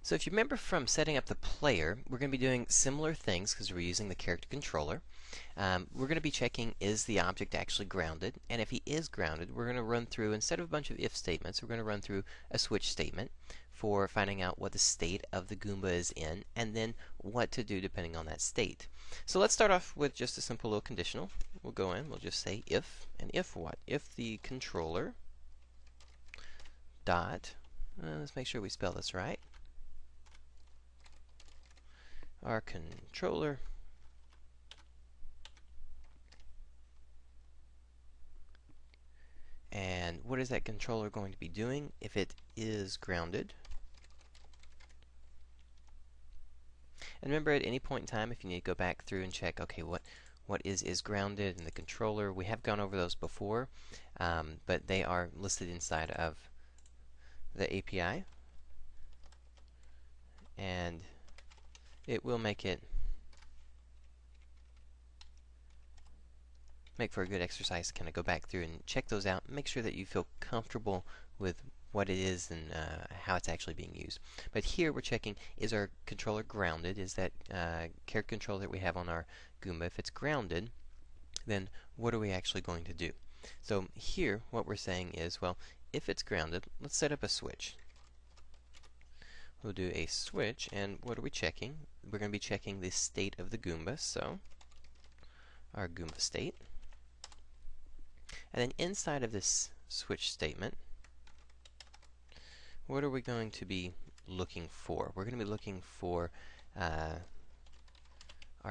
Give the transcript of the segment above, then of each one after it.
So if you remember from setting up the player, we're going to be doing similar things because we're using the character controller. We're going to be checking, is the object actually grounded? And if he is grounded, we're going to run through, instead of a bunch of if statements, we're going to run through a switch statement for finding out what the state of the Goomba is in, and then what to do depending on that state. So let's start off with just a simple little conditional. We'll go in, we'll just say if, and if what? If the controller dot, let's make sure we spell this right. Our controller and what is that controller going to be doing if it is grounded? And remember, at any point in time, if you need to go back through and check, okay, what is grounded in the controller, we have gone over those before, but they are listed inside of the API, and it will make for a good exercise to kind of go back through and check those out. Make sure that you feel comfortable with what it is and how it's actually being used. But here we're checking, is our controller grounded? Is that character controller that we have on our Goomba, if it's grounded, then what are we actually going to do? So here what we're saying is, well, if it's grounded, let's set up a switch. We'll do a switch, and what are we checking? We're going to be checking the state of the Goomba, so our Goomba state. And then inside of this switch statement, what are we going to be looking for? We're going to be looking for our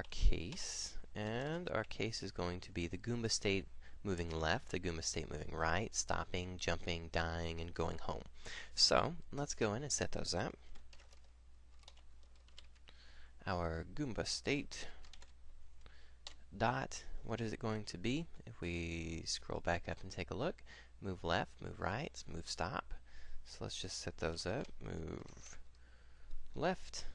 case, and our case is going to be the Goomba state moving left, the Goomba state moving right, stopping, jumping, dying, and going home. So let's go in and set those up. Our Goomba state dot, what is it going to be? If we scroll back up and take a look, move left, move right, move stop. So let's just set those up. Move left.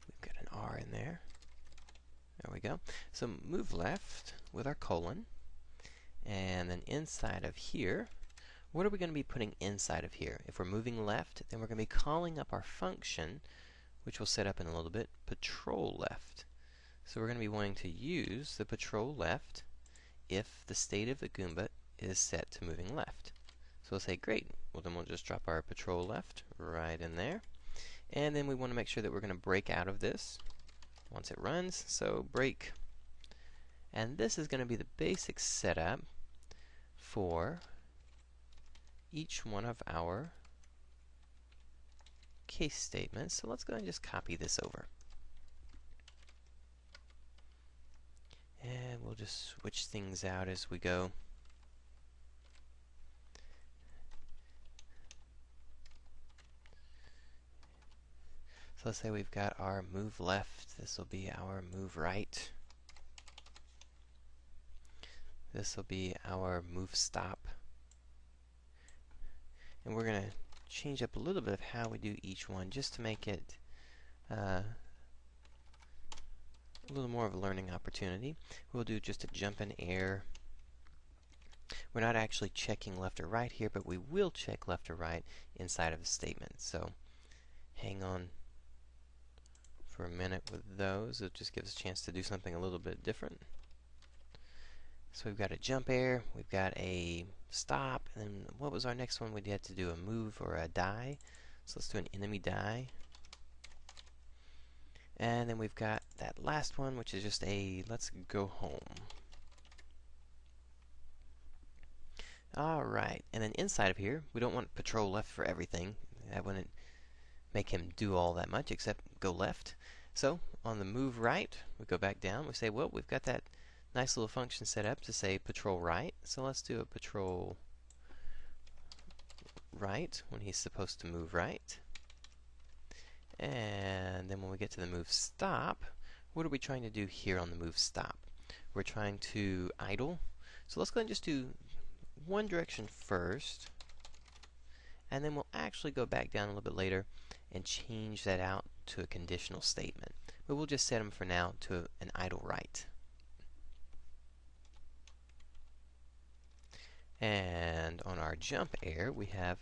We've got an R in there. There we go. So move left with our colon. And then inside of here, what are we going to be putting inside of here? If we're moving left, then we're going to be calling up our function, which we'll set up in a little bit, patrol left. So we're going to be wanting to use the patrol left if the state of the Goomba is set to moving left. So we'll say, great. Well, then we'll just drop our patrol left right in there. And then we want to make sure that we're going to break out of this once it runs. So break. And this is going to be the basic setup for each one of our case statements. So let's go ahead and just copy this over. And we'll just switch things out as we go. So let's say we've got our move left. This will be our move right. This will be our move stop. And we're going to change up a little bit of how we do each one just to make it a little more of a learning opportunity. We'll do just a jump in air. We're not actually checking left or right here, but we will check left or right inside of a statement. So hang on for a minute with those. It just gives us a chance to do something a little bit different. So we've got a jump air, we've got a stop, and then what was our next one? We had to do a move or a die. So let's do an enemy die. And then we've got that last one, which is just a let's go home. Alright, and then inside of here, we don't want patrol left for everything. That wouldn't make him do all that much except go left. So on the move right, we go back down. We say, well, we've got that nice little function set up to say patrol right. So let's do a patrol right when he's supposed to move right. And then when we get to the move stop, what are we trying to do here on the move stop? We're trying to idle. So let's go ahead and just do one direction first, and then we'll actually go back down a little bit later and change that out to a conditional statement. But we'll just set them for now to an idle right. And on our jump air, we have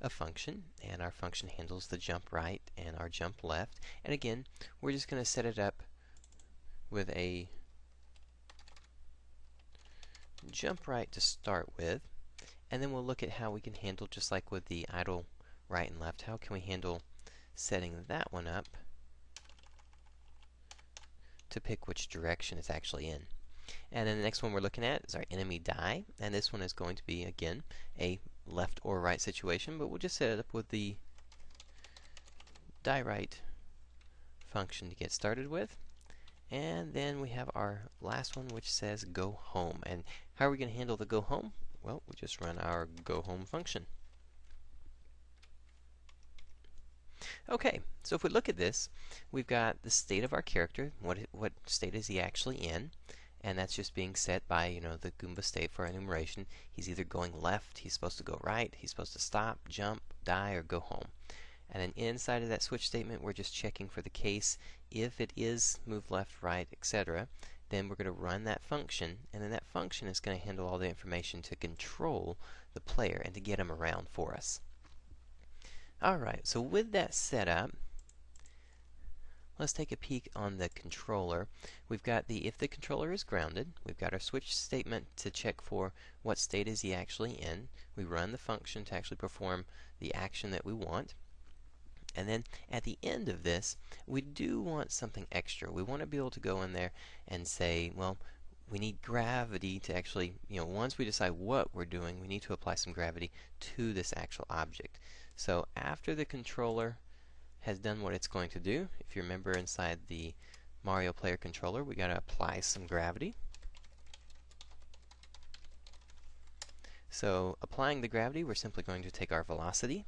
a function, and our function handles the jump right and our jump left. And again, we're just going to set it up with a jump right to start with, and then we'll look at how we can handle, just like with the idle right and left, how can we handle setting that one up to pick which direction it's actually in. And then the next one we're looking at is our enemy die, and this one is going to be, again, a left or right situation, but we'll just set it up with the die right function to get started with. And then we have our last one, which says go home. And how are we going to handle the go home? Well, we just run our go home function. Okay, so if we look at this, we've got the state of our character. What state is he actually in? And that's just being set by, the Goomba state for enumeration. He's either going left, he's supposed to go right, he's supposed to stop, jump, die, or go home. And then inside of that switch statement, we're just checking for the case. If it is move left, right, etc., then we're going to run that function, and then that function is going to handle all the information to control the player and to get him around for us. Alright, so with that set up, let's take a peek on the controller. We've got the if the controller is grounded. We've got our switch statement to check for what state is he actually in. We run the function to actually perform the action that we want. And then at the end of this, we do want something extra. We want to be able to go in there and say, well, we need gravity to actually, once we decide what we're doing, we need to apply some gravity to this actual object. So after the controller has done what it's going to do, if you remember inside the Mario player controller, we got to apply some gravity. So applying the gravity, we're simply going to take our velocity.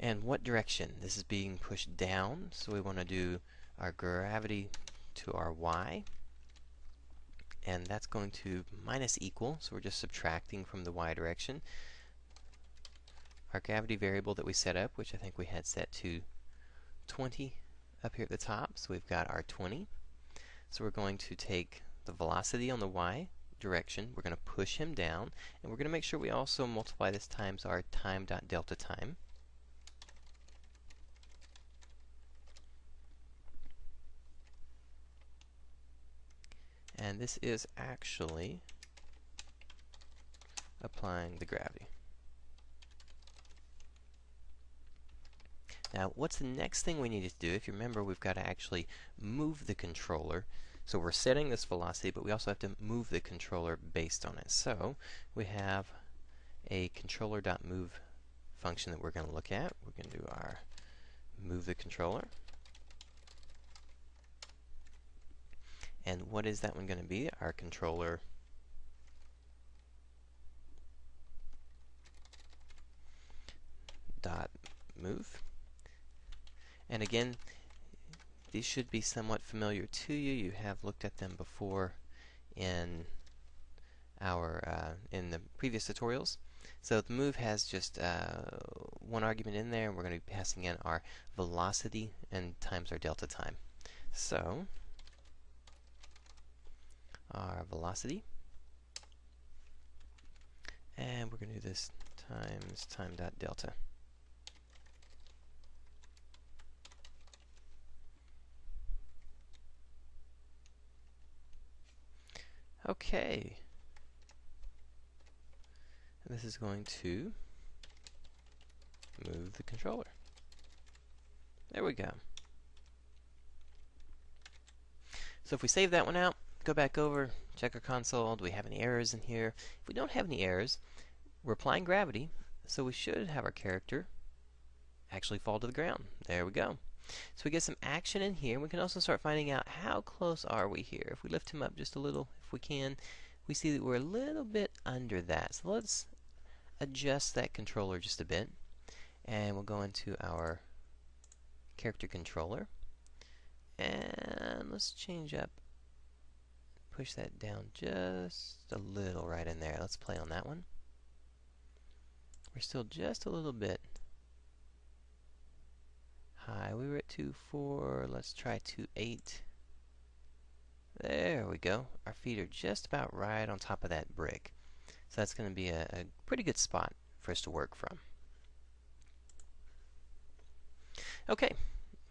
And what direction? This is being pushed down, so we want to do our gravity to our y. And that's going to minus equal, so we're just subtracting from the y direction. Our gravity variable that we set up, which I think we had set to 20 up here at the top, so we've got our 20. So we're going to take the velocity on the y direction, we're going to push him down, and we're going to make sure we also multiply this times our time.delta time. And this is actually applying the gravity. Now, what's the next thing we need to do? If you remember, we've got to actually move the controller. So we're setting this velocity, but we also have to move the controller based on it. So we have a controller.move function that we're going to look at. We're going to do our move the controller. And what is that one going to be? Our controller dot move. And again, these should be somewhat familiar to you. You have looked at them before in our in the previous tutorials. So the move has just one argument in there, and we're going to be passing in our velocity and times our delta time. So our velocity, and we're going to do this times time.delta. Okay. And this is going to move the controller. There we go. So if we save that one out, go back over, check our console, do we have any errors in here? If we don't have any errors, we're applying gravity, so we should have our character actually fall to the ground. There we go. So we get some action in here. We can also start finding out how close are we here. If we lift him up just a little, if we can, we see that we're a little bit under that. So let's adjust that controller just a bit. And we'll go into our character controller. And let's change up, push that down just a little right in there. Let's play on that one. We're still just a little bit high. We were at 2.4. Let's try 2.8. There we go. Our feet are just about right on top of that brick. So that's going to be a pretty good spot for us to work from. Okay,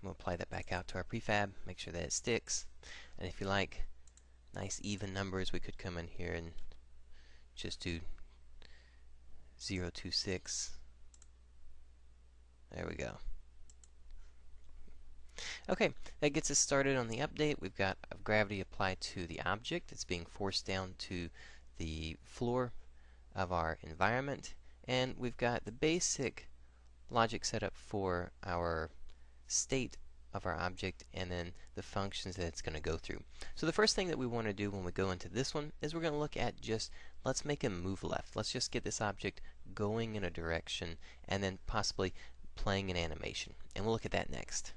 we'll apply that back out to our prefab, make sure that it sticks. And if you like nice even numbers, we could come in here and just do 0.26. There we go. Okay, that gets us started on the update. We've got gravity applied to the object. It's being forced down to the floor of our environment. And we've got the basic logic set up for our state of our object and then the functions that it's going to go through. So the first thing that we want to do when we go into this one is we're going to look at just, let's make him move left. Let's just get this object going in a direction and then possibly playing an animation. And we'll look at that next.